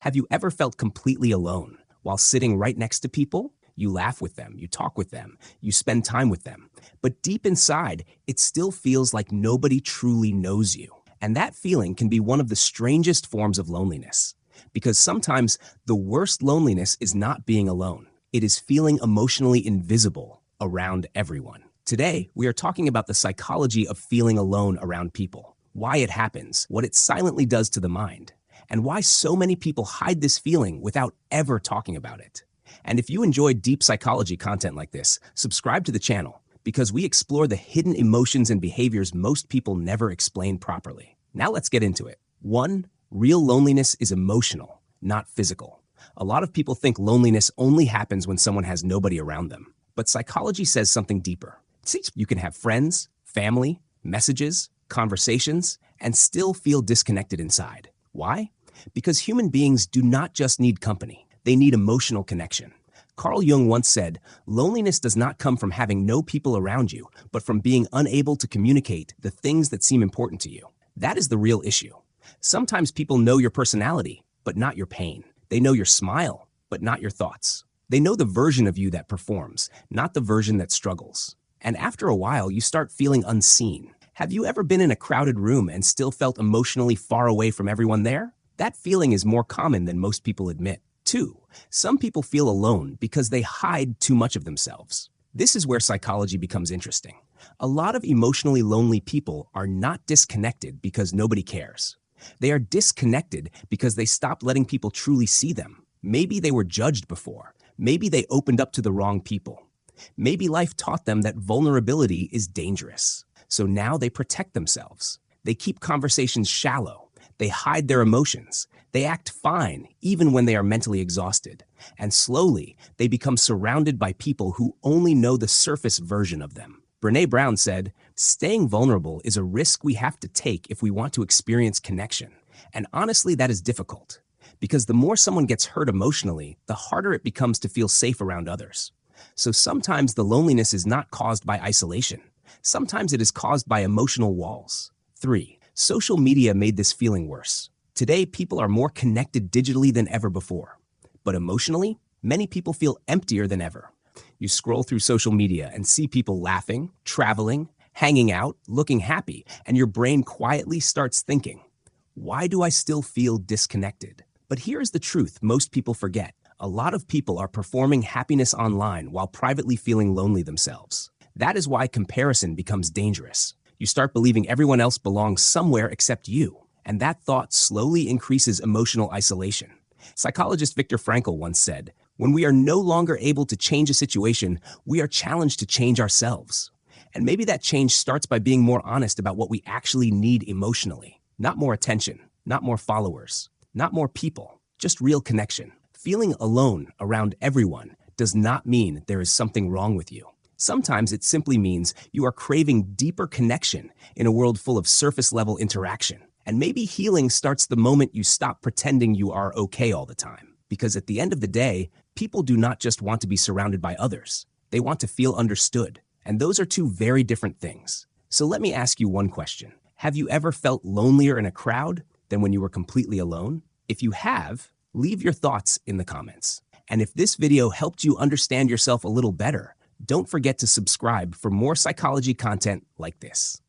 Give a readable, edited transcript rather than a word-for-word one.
Have you ever felt completely alone while sitting right next to people? You laugh with them, you talk with them, you spend time with them. But deep inside, it still feels like nobody truly knows you. And that feeling can be one of the strangest forms of loneliness. Because sometimes the worst loneliness is not being alone. It is feeling emotionally invisible around everyone. Today, we are talking about the psychology of feeling alone around people, why it happens, what it silently does to the mind, and why so many people hide this feeling without ever talking about it. And if you enjoy deep psychology content like this, subscribe to the channel because we explore the hidden emotions and behaviors most people never explain properly. Now let's get into it. 1. Real loneliness is emotional, not physical. A lot of people think loneliness only happens when someone has nobody around them. But psychology says something deeper. See, you can have friends, family, messages, conversations, and still feel disconnected inside. Why? Because human beings do not just need company. They need emotional connection. Carl Jung once said, loneliness does not come from having no people around you, but from being unable to communicate the things that seem important to you. That is the real issue. Sometimes people know your personality, but not your pain. They know your smile, but not your thoughts. They know the version of you that performs, not the version that struggles. And after a while, you start feeling unseen. Have you ever been in a crowded room and still felt emotionally far away from everyone there? That feeling is more common than most people admit. 2. Some people feel alone because they hide too much of themselves. This is where psychology becomes interesting. A lot of emotionally lonely people are not disconnected because nobody cares. They are disconnected because they stopped letting people truly see them. Maybe they were judged before. Maybe they opened up to the wrong people. Maybe life taught them that vulnerability is dangerous. So now they protect themselves. They keep conversations shallow. They hide their emotions. They act fine even when they are mentally exhausted. And slowly, they become surrounded by people who only know the surface version of them. Brené Brown said, staying vulnerable is a risk we have to take if we want to experience connection. And honestly, that is difficult. Because the more someone gets hurt emotionally, the harder it becomes to feel safe around others. So sometimes the loneliness is not caused by isolation. Sometimes it is caused by emotional walls. 3. Social media made this feeling worse. Today, people are more connected digitally than ever before. But emotionally, many people feel emptier than ever. You scroll through social media and see people laughing, traveling, hanging out, looking happy, and your brain quietly starts thinking, why do I still feel disconnected? But here's the truth most people forget. A lot of people are performing happiness online while privately feeling lonely themselves. That is why comparison becomes dangerous. You start believing everyone else belongs somewhere except you. And that thought slowly increases emotional isolation. Psychologist Viktor Frankl once said, when we are no longer able to change a situation, we are challenged to change ourselves. And maybe that change starts by being more honest about what we actually need emotionally. Not more attention, not more followers, not more people, just real connection. Feeling alone around everyone does not mean there is something wrong with you. Sometimes it simply means you are craving deeper connection in a world full of surface-level interaction. And maybe healing starts the moment you stop pretending you are okay all the time. Because at the end of the day, people do not just want to be surrounded by others. They want to feel understood. And those are two very different things. So let me ask you one question. Have you ever felt lonelier in a crowd than when you were completely alone? If you have, leave your thoughts in the comments. And if this video helped you understand yourself a little better, don't forget to subscribe for more psychology content like this.